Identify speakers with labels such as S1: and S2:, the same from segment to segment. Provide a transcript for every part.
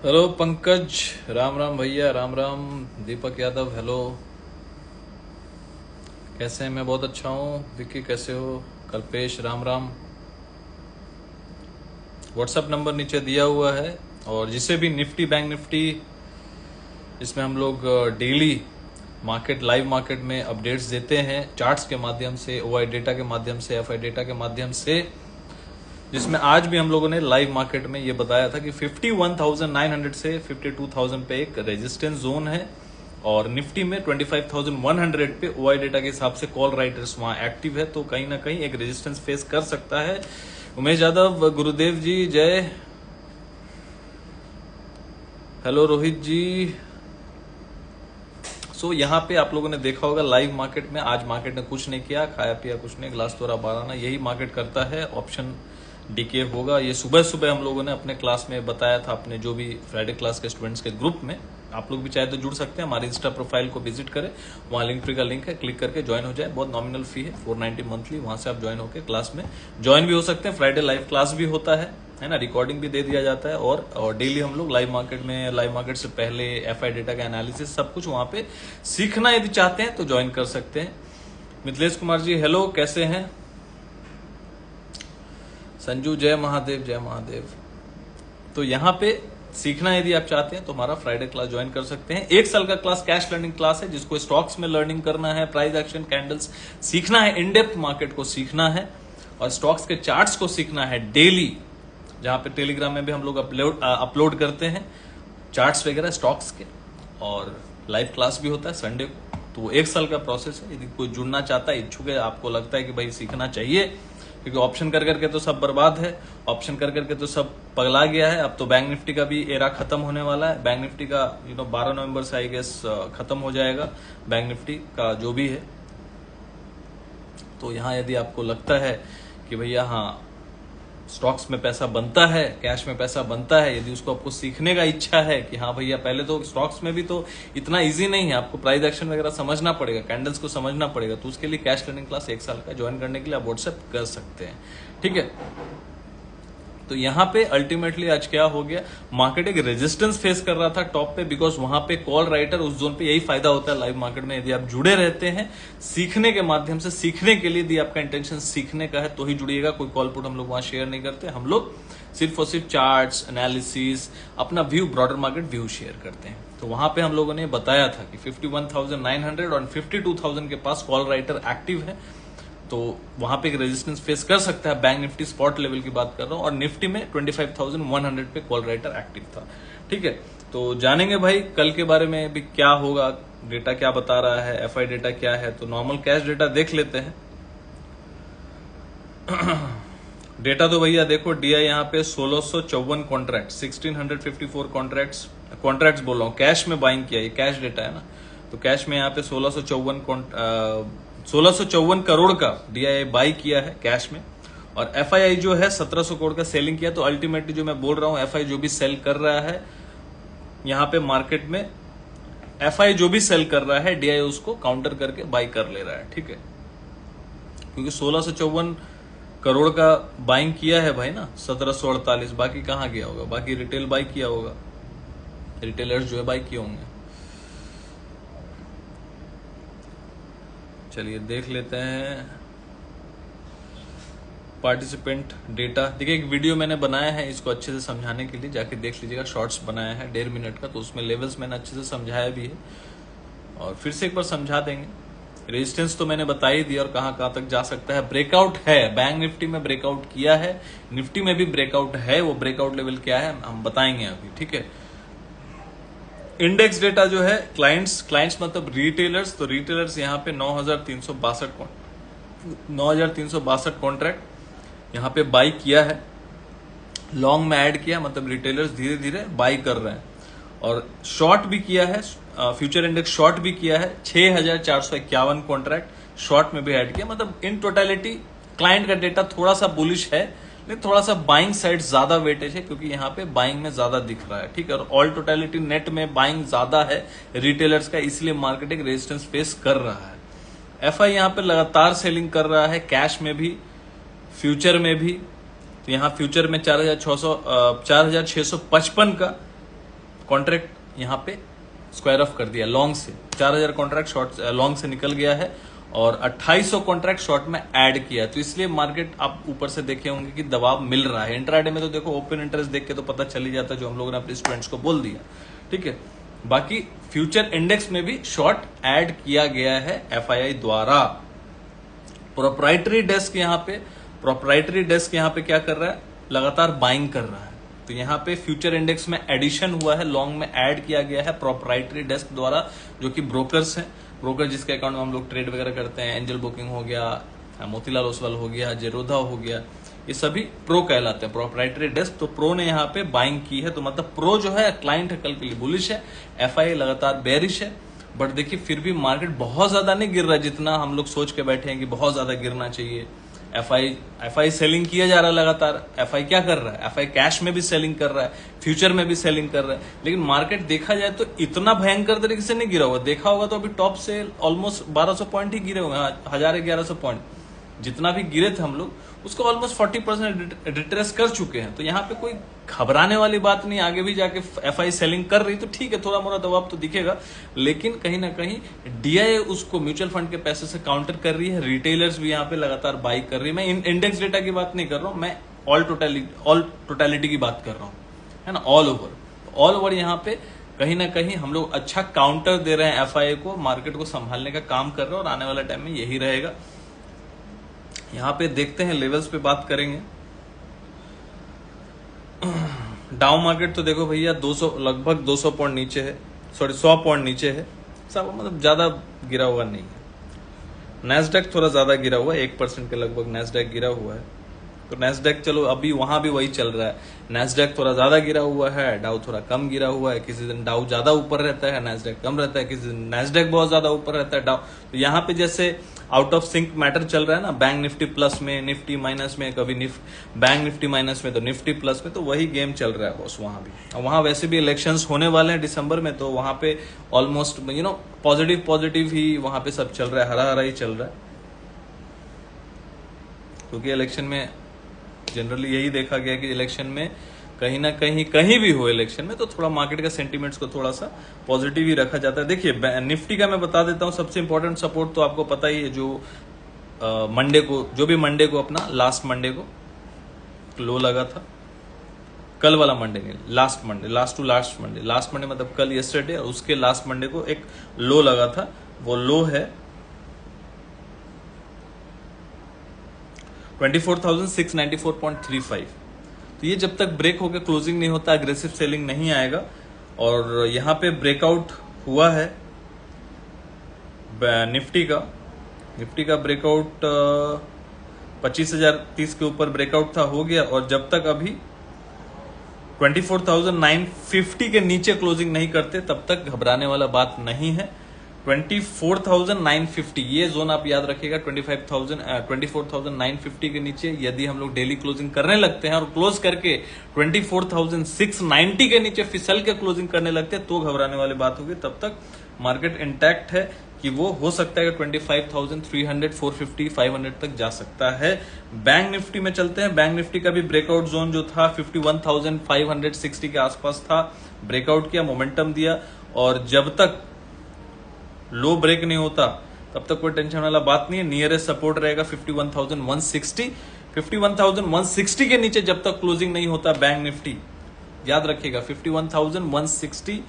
S1: Hello Pankaj, Ram Ram भैया, Ram Ram. Deepak Yadav, hello. कैसे हैं? मैं बहुत अच्छा हूँ। विक्की कैसे हो? कल्पेश, राम राम। व्हाट्सएप नंबर नीचे दिया हुआ है। और जिसे भी निफ्टी, बैंक निफ्टी, इसमें हम लोग डेली मार्केट, लाइव मार्केट में अपडेट्स देते हैं चार्ट्स के माध्यम से, ओआई डेटा के माध्यम से, एफआई डेटा के माध्यम से। जिसमें आज भी हम लोगों ने लाइव मार्केट में ये बताया था कि 51,900 से 52,000 पे एक रेजिस्टेंस जोन है, और निफ्टी में 25,100 पे ओआई डेटा के हिसाब से कॉल राइटर्स वहां एक्टिव है, तो कहीं ना कहीं एक रेजिस्टेंस फेस कर सकता है। उमेश यादव, गुरुदेव जी, जय। हेलो रोहित जी। यहाँ पे आप लोगों ने देखा होगा लाइव मार्केट में आज मार्केट ने कुछ नहीं किया, खाया पिया कुछ नहीं, ग्लास तोड़ा बाराना, यही मार्केट करता है। ऑप्शन डीके होगा। ये सुबह सुबह हम लोगों ने अपने क्लास में बताया था, अपने जो भी फ्राइडे क्लास के स्टूडेंट्स के ग्रुप में। आप लोग भी चाहे तो जुड़ सकते हैं, हमारे इंस्टा प्रोफाइल को विजिट करें, वहां लिंक ट्री का लिंक है, क्लिक करके ज्वाइन हो जाए। बहुत नॉमिनल फी है, 490 मंथली। वहां से आप ज्वाइन होकर क्लास में ज्वाइन भी हो सकते हैं। फ्राइडे लाइव क्लास भी होता है ना, रिकॉर्डिंग भी दे दिया जाता है। और डेली हम लोग लाइव मार्केट में, लाइव मार्केट से पहले एफआई डेटा का एनालिसिस, सब कुछ वहां पे सीखना यदि चाहते हैं तो ज्वाइन कर सकते हैं। मिथिलेश कुमार जी, हेलो, कैसे हैं? संजू, जय महादेव, जय महादेव। तो यहाँ पे सीखना यदि आप चाहते हैं तो हमारा फ्राइडे क्लास ज्वाइन कर सकते हैं। 1 साल का क्लास कैश लर्निंग क्लास है, जिसको स्टॉक्स में लर्निंग करना है, प्राइस एक्शन कैंडल्स सीखना है, इन डेप्थ मार्केट को सीखना है, और स्टॉक्स के चार्ट्स को सीखना है डेली। जहां पे टेलीग्राम में भी हम लोग अपलोड करते हैं चार्ट्स वगैरह स्टॉक्स के, और लाइव क्लास भी होता है संडे को। तो 1 साल का प्रोसेस है। यदि कोई जुड़ना चाहता है, इच्छुक है, आपको लगता है कि भाई सीखना चाहिए, क्योंकि ऑप्शन कर करके तो सब बर्बाद है, ऑप्शन कर करके तो सब पगला गया है। अब तो बैंक निफ्टी का भी एरा खत्म होने वाला है। बैंक निफ्टी का 12 नवंबर से आई गेस खत्म हो जाएगा, बैंक निफ्टी का जो भी है। तो यहाँ यदि आपको लगता है कि भैया हाँ, स्टॉक्स में पैसा बनता है, कैश में पैसा बनता है, यदि उसको आपको सीखने का इच्छा है कि हाँ भैया, पहले तो स्टॉक्स में भी तो इतना इजी नहीं है, आपको प्राइस एक्शन वगैरह समझना पड़ेगा, कैंडल्स को समझना पड़ेगा। तो उसके लिए कैश लर्निंग क्लास 1 साल का ज्वाइन करने के लिए आप व्हाट्सएप कर सकते हैं, ठीक है। तो यहाँ पे अल्टीमेटली आज क्या हो गया, मार्केट एक रेजिस्टेंस फेस कर रहा था टॉप पे, बिकॉज वहां पे कॉल राइटर उस जोन पे, यही फायदा होता है लाइव मार्केट में, यदि आप जुड़े रहते हैं सीखने के माध्यम से। सीखने के लिए यदि आपका इंटेंशन सीखने का है तो ही जुड़िएगा। कोई कॉल पुट हम लोग वहां शेयर नहीं करते, हम लोग सिर्फ और सिर्फ चार्ट्स, एनालिसिस, अपना view, broader market view share करते हैं। तो वहां पे हम लोगों ने बताया था कि 51,900 और 52,000 के पास कॉल राइटर एक्टिव है, तो वहां पे एक रेजिस्टेंस फेस कर सकता है। बैंक निफ्टी स्पॉट लेवल की बात कर रहा हूं, और निफ्टी में 25,100 पे कॉल राइटर एक्टिव था, ठीक है। तो जानेंगे भाई कल के बारे में भी, क्या होगा, डेटा क्या बता रहा है, एफआई डेटा क्या है। तो नॉर्मल कैश डेटा देख लेते हैं। डेटा तो भैया देखो, डीआई यहाँ पे 1654 कॉन्ट्रैक्ट, 1654 कॉन्ट्रैक्ट्स बोल रहा हूँ, कैश में बाइंग किया, ये कैश डेटा है ना। तो कैश में यहाँ पे 1654 करोड़ का डीआई बाई किया है कैश में, और एफआईआई जो है 1700 करोड़ का सेलिंग किया। तो अल्टीमेटली जो मैं बोल रहा हूँ, एफआई जो भी सेल कर रहा है यहाँ पे मार्केट में, एफआई जो भी सेल कर रहा है, डीआई उसको काउंटर करके बाई कर ले रहा है, ठीक है। क्योंकि 1654 करोड़ का बाइंग किया है भाई ना, 1748, बाकी कहाँ गया होगा, बाकी रिटेल बाई किया होगा, रिटेलर्स जो है बाई किए होंगे। चलिए देख लेते हैं पार्टिसिपेंट डेटा। देखिए, एक वीडियो मैंने बनाया है इसको अच्छे से समझाने के लिए, जाके देख लीजिएगा, शॉर्ट्स बनाया है 1.5 मिनट का, तो उसमें लेवल्स मैंने अच्छे से समझाया भी है, और फिर से एक बार समझा देंगे। रेजिस्टेंस तो मैंने बता ही दिया, और कहां तक जा सकता है। ब्रेकआउट है, बैंक निफ्टी में ब्रेकआउट किया है, निफ्टी में भी ब्रेकआउट है। वो ब्रेकआउट लेवल क्या है हम बताएंगे अभी, ठीक है। इंडेक्स डेटा जो है, क्लाइंट्स मतलब रिटेलर्स, तो रिटेलर्स यहाँ पे 9,362 कॉन्ट्रैक्ट यहाँ पे बाई किया है, लॉन्ग में ऐड किया, मतलब रिटेलर्स धीरे धीरे बाई कर रहे हैं। और शॉर्ट भी किया है, फ्यूचर इंडेक्स शॉर्ट भी किया है, 6,451 कॉन्ट्रैक्ट शॉर्ट में भी ऐड किया। मतलब इन टोटलिटी क्लाइंट का डेटा थोड़ा सा बुलिश है, लेकिन थोड़ा सा बाइंग साइड ज्यादा वेटेज है, क्योंकि यहाँ पे बाइंग में ज्यादा दिख रहा है, ठीक है। और ऑल टोटलिटी नेट में बाइंग ज्यादा है रिटेलर्स का, इसलिए मार्केट एक रेजिस्टेंस फेस कर रहा है। एफआई यहाँ पे लगातार सेलिंग कर रहा है, कैश में भी, फ्यूचर में भी। तो यहाँ फ्यूचर में 4,655 का कॉन्ट्रैक्ट यहाँ पे स्क्वायर ऑफ कर दिया लॉन्ग से, 4000 कॉन्ट्रैक्ट शॉर्ट लॉन्ग से निकल गया है और 2800 कॉन्ट्रैक्ट शॉर्ट में ऐड किया, तो इसलिए मार्केट आप ऊपर से देखे होंगे कि दबाव मिल रहा है। इंट्राडे में तो देखो ओपन इंटरेस्ट देख के तो पता चल ही जाता है, जो हम लोगों ने अपने स्टूडेंट्स को बोल दिया, ठीक है। बाकी फ्यूचर इंडेक्स में भी शॉर्ट ऐड किया गया है एफआईआई द्वारा। प्रोप्राइटरी डेस्क यहाँ पे क्या कर रहा है, लगातार बाइंग कर रहा है। तो यहाँ पे फ्यूचर इंडेक्स में एडिशन हुआ है, लॉन्ग में ऐड किया गया है प्रोप्राइटरी डेस्क द्वारा, जो कि ब्रोकर्स हैं। ब्रोकर जिसके अकाउंट में हम लोग ट्रेड वगैरह करते हैं, एंजल बुकिंग हो गया, मोतीलाल ओसवाल हो गया, जेरोधा हो गया, ये सभी प्रो कहलाते हैं, प्रोप्राइटरी डेस्क। तो प्रो ने यहाँ पे बाइंग की है, तो मतलब प्रो जो है क्लाइंट है, कल के लिए बुलिश है, एफआईआई लगातार बेरिश है। बट देखिए फिर भी मार्केट बहुत ज्यादा नहीं गिर रहा है जितना हम लोग सोच के बैठे हैं कि बहुत ज्यादा गिरना चाहिए। एफआई सेलिंग किया जा रहा है लगातार। एफआई क्या कर रहा है, एफआई कैश में भी सेलिंग कर रहा है, फ्यूचर में भी सेलिंग कर रहा है, लेकिन मार्केट देखा जाए तो इतना भयंकर तरीके से नहीं गिरा हुआ। देखा होगा तो अभी टॉप से ऑलमोस्ट 1200 पॉइंट ही गिरे हुए हैं, 1100 पॉइंट जितना भी गिरे थे हम लोग, उसको ऑलमोस्ट 40% रिट्रेस कर चुके हैं। तो यहाँ पे कोई घबराने वाली बात नहीं। आगे भी जाके एफआई सेलिंग कर रही तो ठीक है, थोड़ा मोड़ा दबाव तो दिखेगा, लेकिन कहीं ना कहीं डीआई उसको म्यूचुअल फंड के पैसे से काउंटर कर रही है। रिटेलर्स भी यहाँ पे लगातार बाई कर रही है। मैं इंडेक्स डेटा की बात नहीं कर रहा हूँ, मैं ऑल टोटलिटी की बात कर रहा हूँ, है ना, ऑल ओवर यहाँ पे कहीं ना कहीं हम लोग अच्छा काउंटर दे रहे हैं एफआई को, मार्केट को संभालने का काम कर रहे हैं और आने वाला टाइम में यही रहेगा। यहां पे देखते हैं, लेवल्स पे बात करेंगे। डाउ मार्केट तो देखो भैया 200 लगभग 200 पॉइंट नीचे है, सॉरी 100 पॉइंट नीचे है, सब मतलब ज्यादा गिरा हुआ नहीं है। नैस्डैक थोड़ा ज्यादा गिरा हुआ है, 1% के लगभग नैस्डैक गिरा हुआ है। तो नैस्डैक चलो अभी वहां भी वही चल रहा है, नैस्डैक थोड़ा ज्यादा गिरा हुआ है, डाउ थोड़ा कम गिरा हुआ है। किसी दिन डाउ ज्यादा ऊपर रहता है, नैस्डैक कम रहता है, किसी दिन नैस्डैक बहुत ज्यादा ऊपर रहता है, डाउ। तो यहाँ पे जैसे आउट ऑफ सिंक मैटर चल रहा है ना, बैंक निफ्टी प्लस में, निफ्टी माइनस में, कभी बैंक निफ्टी माइनस में तो निफ्टी प्लस में, तो वही गेम चल रहा है बॉस वहां भी। और वहां वैसे भी इलेक्शंस होने वाले हैं दिसंबर में, तो वहां पे ऑलमोस्ट पॉजिटिव ही वहां पे सब चल रहा है, हरा हरा ही चल रहा है। क्योंकि इलेक्शन में जनरली यही देखा गया कि इलेक्शन में कहीं ना कहीं भी हो इलेक्शन में, तो थोड़ा मार्केट का सेंटीमेंट्स को थोड़ा सा पॉजिटिव ही रखा जाता है। देखिए निफ्टी का मैं बता देता हूं, सबसे इंपॉर्टेंट सपोर्ट तो आपको पता ही है, जो मंडे को अपना लास्ट मंडे को लो लगा था, कल वाला मंडे नहीं, लास्ट मंडे मतलब कल यस्टरडे, और उसके लास्ट मंडे को एक लो लगा था, वो लो है 24,694.35। तो ये जब तक ब्रेक होकर क्लोजिंग नहीं होता, अग्रेसिव सेलिंग नहीं आएगा। और यहां पे ब्रेकआउट हुआ है निफ्टी का ब्रेकआउट 25,030 के ऊपर ब्रेकआउट था, हो गया। और जब तक अभी 24,950 के नीचे क्लोजिंग नहीं करते, तब तक घबराने वाला बात नहीं है। 24,950 ये जोन आप याद रखिएगा। 24,950 के नीचे यदि हम लोग डेली क्लोजिंग करने लगते हैं और क्लोज करके 24,690 के नीचे फिसल के क्लोजिंग करने लगते हैं, तो घबराने वाली बात होगी। तब तक मार्केट इंटैक्ट है कि वो हो सकता है कि 25,300, 450, 500 तक जा सकता है। बैंक निफ्टी में चलते हैं। बैंक निफ्टी का भी ब्रेकआउट जोन जो था 51,560 के आसपास था, ब्रेकआउट किया, मोमेंटम दिया। और जब तक लो ब्रेक नहीं होता तब तक कोई टेंशन वाला बात नहीं है। नियरेस्ट सपोर्ट रहेगा 51,160। 51,160 के नीचे जब तक क्लोजिंग नहीं होता बैंक निफ्टी, याद रखिएगा 51,160।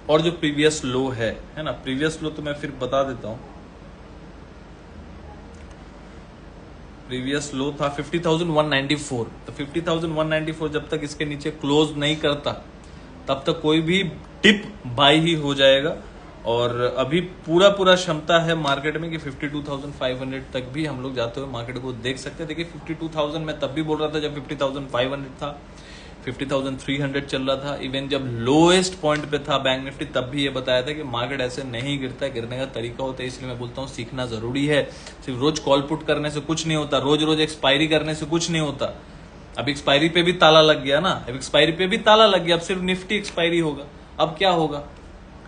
S1: और जो प्रीवियस लो है ना, प्रीवियस लो तो मैं फिर बता देता हूं। प्रीवियस लो था 50,194। तो 50,194 जब तक इसके नीचे क्लोज नहीं करता, तब तक कोई भी टिप बाई ही हो जाएगा। और अभी पूरा क्षमता है मार्केट में कि 52,500 तक भी हम लोग जाते हुए मार्केट को देख सकते हैं। देखिए 52,000 मैं तब भी बोल रहा था जब 50,500 था, 50,300 चल रहा था। इवन जब लोएस्ट पॉइंट पे था बैंक निफ्टी, तब भी ये बताया था कि मार्केट ऐसे नहीं गिरता, गिरने का तरीका होता है। इसलिए मैं बोलता हूँ सीखना जरूरी है। सिर्फ रोज कॉल पुट करने से कुछ नहीं होता, रोज एक्सपायरी करने से कुछ नहीं होता। अब एक्सपायरी पे भी ताला लग गया ना, अब एक्सपायरी पे भी ताला लग गया, अब सिर्फ निफ्टी एक्सपायरी होगा। अब क्या होगा,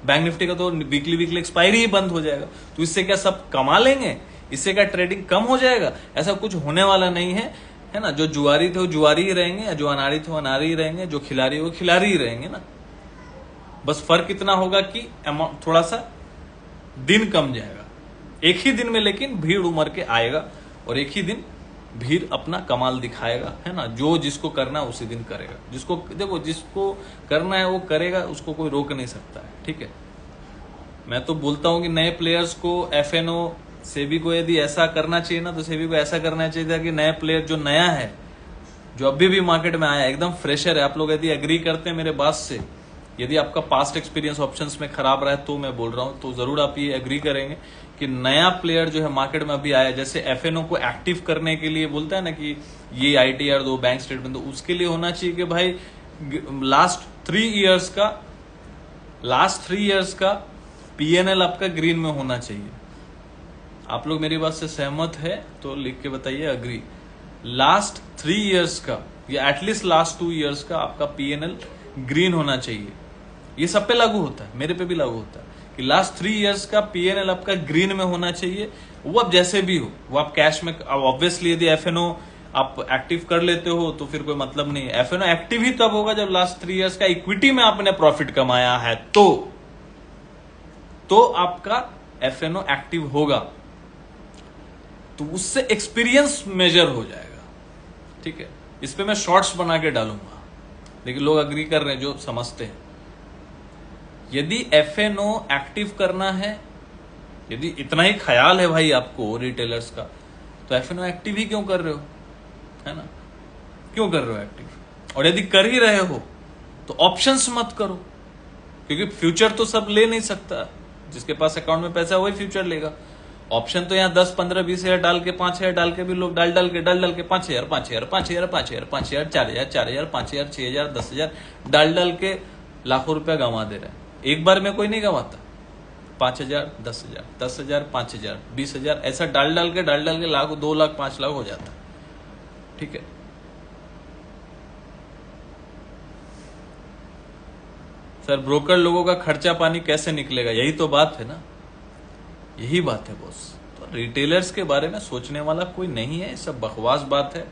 S1: बैंक निफ्टी का तो वीकली एक्सपायरी ही बंद हो जाएगा। तो इससे क्या सब कमा लेंगे, इससे क्या ट्रेडिंग कम हो जाएगा? ऐसा कुछ होने वाला नहीं है ना। जो जुआरी थे वो जुआरी ही रहेंगे, जो अनाड़ी थे वो अनाड़ी ही रहेंगे, जो खिलाड़ी वो खिलाड़ी ही रहेंगे ना। बस फर्क इतना होगा कि थोड़ा सा दिन कम जाएगा, एक ही दिन में लेकिन भीड़ उमड़ के आएगा और एक ही दिन भीड़ अपना कमाल दिखाएगा, है ना। जो जिसको करना है उसी दिन करेगा, जिसको देखो जिसको करना है वो करेगा, उसको कोई रोक नहीं सकता है, ठीक है। मैं तो बोलता हूं कि नए प्लेयर्स को एफएनओ सेबी को यदि ऐसा करना चाहिए ना, तो सेबी को ऐसा करना चाहिए था कि नए प्लेयर जो नया है, जो अभी भी मार्केट में आया एकदम फ्रेशर है, आप लोग यदि एग्री करते हैं मेरे बात से, यदि आपका पास्ट एक्सपीरियंस ऑप्शंस में खराब रहा है तो मैं बोल रहा हूं, तो जरूर आप ये एग्री करेंगे कि नया प्लेयर जो है मार्केट में अभी आया, जैसे एफएनओ को एक्टिव करने के लिए बोलता है ना कि ये आईटीआर दो, बैंक स्टेटमेंट दो, उसके लिए होना चाहिए कि भाई लास्ट 3 इयर्स का पीएनएल आपका ग्रीन में होना चाहिए। आप लोग मेरी बात से सहमत है तो लिख के बताइए अग्री। लास्ट 3 इयर्स का या एटलीस्ट लास्ट 2 इयर्स का आपका पीएनएल ग्रीन होना चाहिए। ये सब पे लागू होता है, मेरे पे भी लागू होता है कि लास्ट 3 इयर्स का पीएनएल आपका ग्रीन में होना चाहिए। वो अब जैसे भी हो, वो आप कैश में, अब ऑब्वियसली यदि एफएनओ आप एक्टिव कर लेते हो तो फिर कोई मतलब नहीं है। एफएनओ एक्टिव ही तब होगा जब लास्ट 3 इयर्स का इक्विटी में आपने प्रॉफिट कमाया है, तो आपका एफएनओ एक्टिव होगा, तो उससे एक्सपीरियंस मेजर हो जाएगा, ठीक है। इस पे मैं शॉर्ट्स बना के डालूंगा, लेकिन लोग अग्री कर रहे हैं जो समझते हैं। यदि एफएनओ एक्टिव करना है, यदि इतना ही ख्याल है भाई आपको रिटेलर्स का, तो एफएनओ एक्टिव ही क्यों कर रहे हो, है ना, क्यों कर रहे हो एक्टिव? और यदि कर ही रहे हो तो ऑप्शंस मत करो, क्योंकि फ्यूचर तो सब ले नहीं सकता, जिसके पास अकाउंट में पैसा है वही फ्यूचर लेगा। ऑप्शन तो यहाँ 10, 15, 20 हजार डाल के, 5 हजार डाल के भी लोग डाल के 5 हजार, 5 हजार, 5 हजार, 5 हजार, 5 हजार, 4 हजार, 4 हजार, 5 हजार, 6 हजार, 10 हजार डाल के लाखों रुपया गंवा दे रहा है। एक बार में कोई नहीं गंवाता। 5 हजार, 10 हजार, 10 हजार, 5 हजार, 20 हजार, ऐसा डाल के लाख, 2 लाख, 5 लाख हो जाता है, ठीक है। सर ब्रोकर लोगों का खर्चा पानी कैसे निकलेगा? यही तो बात है ना, यही बात है बॉस। तो रिटेलर्स के बारे में सोचने वाला कोई नहीं है, सब बकवास बात है।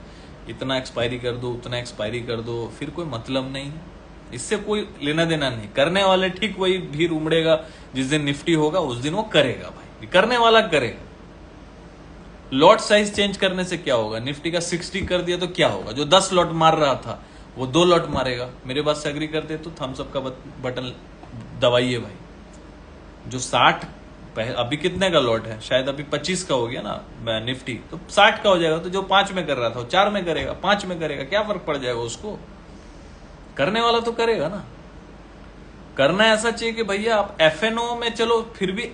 S1: इतना एक्सपायरी कर दो, उतना एक्सपायरी कर दो, फिर कोई मतलब नहीं है, इससे कोई लेना देना नहीं। करने वाले ठीक वही भीड़ उमड़ेगा, जिस दिन निफ्टी होगा उस दिन वो करेगा भाई, करने वाला करेगा। लॉट साइज चेंज करने से क्या होगा? निफ्टी का 60 कर दिया तो क्या होगा? जो 10 लॉट मार रहा था वो 2 लॉट मारेगा। मेरे बात से एग्री करते तो थम्स अप का बटन दबाइए भाई। जो 60 अभी कितने का लॉट है? शायद अभी 25 का हो गया ना निफ्टी, तो 60 का हो जाएगा। तो जो 5 में कर रहा था वो 4 में करेगा, 5 में करेगा, क्या फर्क पड़ जाएगा उसको? करने वाला तो करेगा ना। करना ऐसा चाहिए कि भैया आप एफएनओ में चलो, फिर भी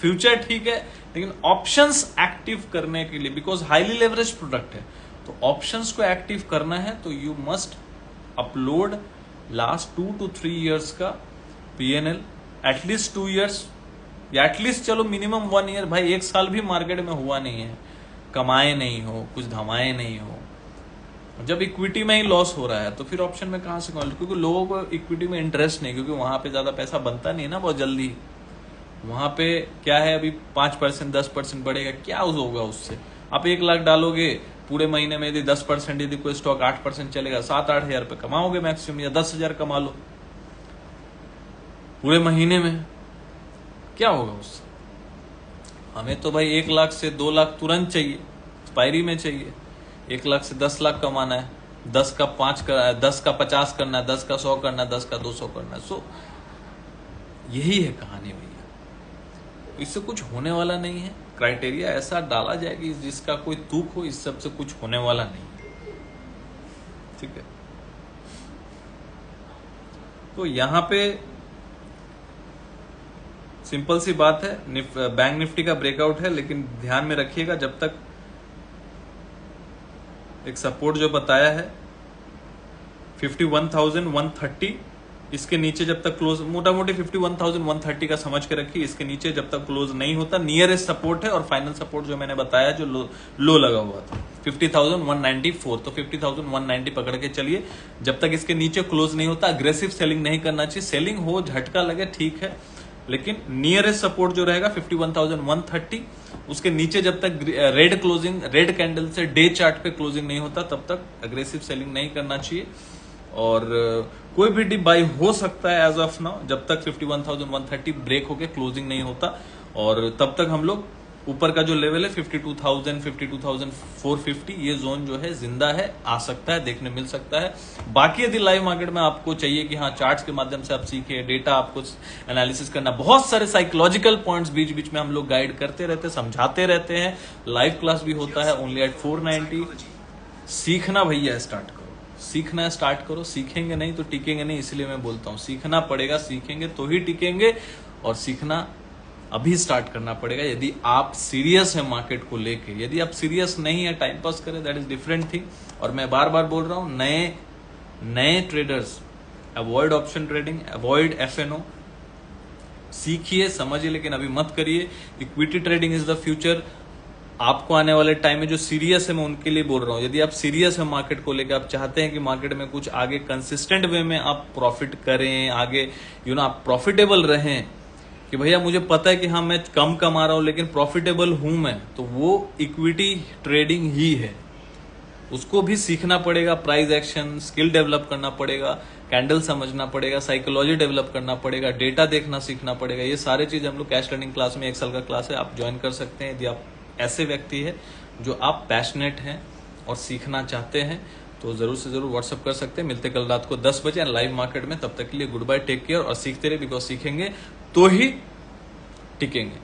S1: फ्यूचर ठीक है, लेकिन ऑप्शंस एक्टिव करने के लिए, बिकॉज हाईली लेवरेज प्रोडक्ट है, तो ऑप्शंस को एक्टिव करना है तो you must upload last 2 to 3 years का पीएनएल, एटलीस्ट 2 इयर्स या एटलीस्ट चलो मिनिमम 1 ईयर। भाई 1 साल भी मार्केट में हुआ नहीं है, कमाए नहीं हो, कुछ धमाए नहीं हो, जब इक्विटी में ही लॉस हो रहा है तो फिर ऑप्शन में कहां से कमाओ? क्योंकि लोगों को इक्विटी में इंटरेस्ट नहीं, क्योंकि वहां पे ज्यादा पैसा बनता नहीं ना बहुत जल्दी। वहां पे क्या है, अभी 5%, 10% बढ़ेगा, क्या होगा उससे? आप 1 लाख डालोगे, पूरे महीने में यदि 10%, यदि कोई स्टॉक 8% चलेगा, 7-8 हजार रुपये कमाओगे मैक्सिमम, या 10 हजार कमा लो पूरे महीने में, क्या होगा उससे? हमें तो भाई 1 लाख से 2 लाख तुरंत चाहिए, एक्सपायरी में चाहिए। 1 लाख से 10 लाख कमाना है, 10 का 5 करना है, 10 का 50 करना है, 10 का 100 करना है, 10 का 200 करना है। सो यही है कहानी भैया, इससे कुछ होने वाला नहीं है। क्राइटेरिया ऐसा डाला जाए कि जिसका कोई तूक हो, इस सब से कुछ होने वाला नहीं है, ठीक है। तो यहां पे सिंपल सी बात है, बैंक निफ्टी का ब्रेकआउट है, लेकिन ध्यान में रखिएगा जब तक एक सपोर्ट जो बताया है 51,130, इसके नीचे जब तक क्लोज, मोटा मोटी 51,130 का समझ के रखिए, इसके नीचे जब तक क्लोज नहीं होता, नियरेस्ट सपोर्ट है। और फाइनल सपोर्ट जो मैंने बताया जो लो लगा हुआ था 50,194, तो 50,190 पकड़ के चलिए। जब तक इसके नीचे क्लोज नहीं होता, अग्रेसिव सेलिंग नहीं करना चाहिए। सेलिंग हो, झटका लगे, ठीक है, लेकिन नियरेस्ट सपोर्ट जो रहेगा 51,130, उसके नीचे जब तक रेड कैंडल से डे चार्ट पे क्लोजिंग नहीं होता, तब तक अग्रेसिव सेलिंग नहीं करना चाहिए। और कोई भी डिप बाई हो सकता है एज ऑफ नाउ, जब तक 51,130 ब्रेक होके क्लोजिंग नहीं होता, और तब तक हम लोग ऊपर का जो लेवल है 52,000 52,450 ये जोन जो है जिंदा है, आ सकता है, देखने मिल सकता है। बाकी यदि लाइव मार्केट में आपको चाहिए कि हाँ चार्ट्स के माध्यम से आप सीखे, डेटा आपको एनालिसिस करना, बहुत सारे साइकोलॉजिकल पॉइंट्स बीच बीच में हम लोग गाइड करते रहते हैं, समझाते रहते हैं, लाइव क्लास भी होता है ओनली एट 490। सीखना भैया स्टार्ट करो, सीखना स्टार्ट करो, सीखेंगे नहीं तो टिकेंगे नहीं, इसलिए मैं बोलता हूँ सीखना पड़ेगा, सीखेंगे तो ही टिकेंगे, और सीखना अभी स्टार्ट करना पड़ेगा यदि आप सीरियस है मार्केट को लेके। यदि आप सीरियस नहीं है, टाइम पास करें, दैट इज डिफरेंट थिंग। और मैं बार बार बोल रहा हूं, नए traders avoid option trading, avoid FNO, सीखिए समझिए लेकिन अभी मत करिए। Equity trading is the future. आपको आने वाले टाइम में जो सीरियस है, मैं उनके लिए बोल रहा हूं, यदि आप सीरियस है मार्केट को लेकर, आप चाहते हैं कि मार्केट में कुछ आगे कंसिस्टेंट वे में आप प्रॉफिट करें, आगे आप प्रॉफिटेबल रहें, कि भैया मुझे पता है कि हाँ मैं कम कमा रहा हूं लेकिन प्रॉफिटेबल हूं मैं, तो वो इक्विटी ट्रेडिंग ही है। उसको भी सीखना पड़ेगा, प्राइस एक्शन स्किल डेवलप करना पड़ेगा, कैंडल समझना पड़ेगा, साइकोलॉजी डेवलप करना पड़ेगा, डेटा देखना सीखना पड़ेगा। ये सारे चीज हम लोग कैश लर्निंग क्लास में 1 साल का क्लास है, आप ज्वाइन कर सकते हैं यदि आप ऐसे व्यक्ति है जो आप पैशनेट हैं और सीखना चाहते हैं, तो जरूर से जरूर व्हाट्सअप कर सकते हैं। मिलते कल रात को 10 बजे लाइव मार्केट में, तब तक के लिए गुड बाय, टेक केयर, और सीखते रहे, बिकॉज सीखेंगे तो ही टिकेंगे।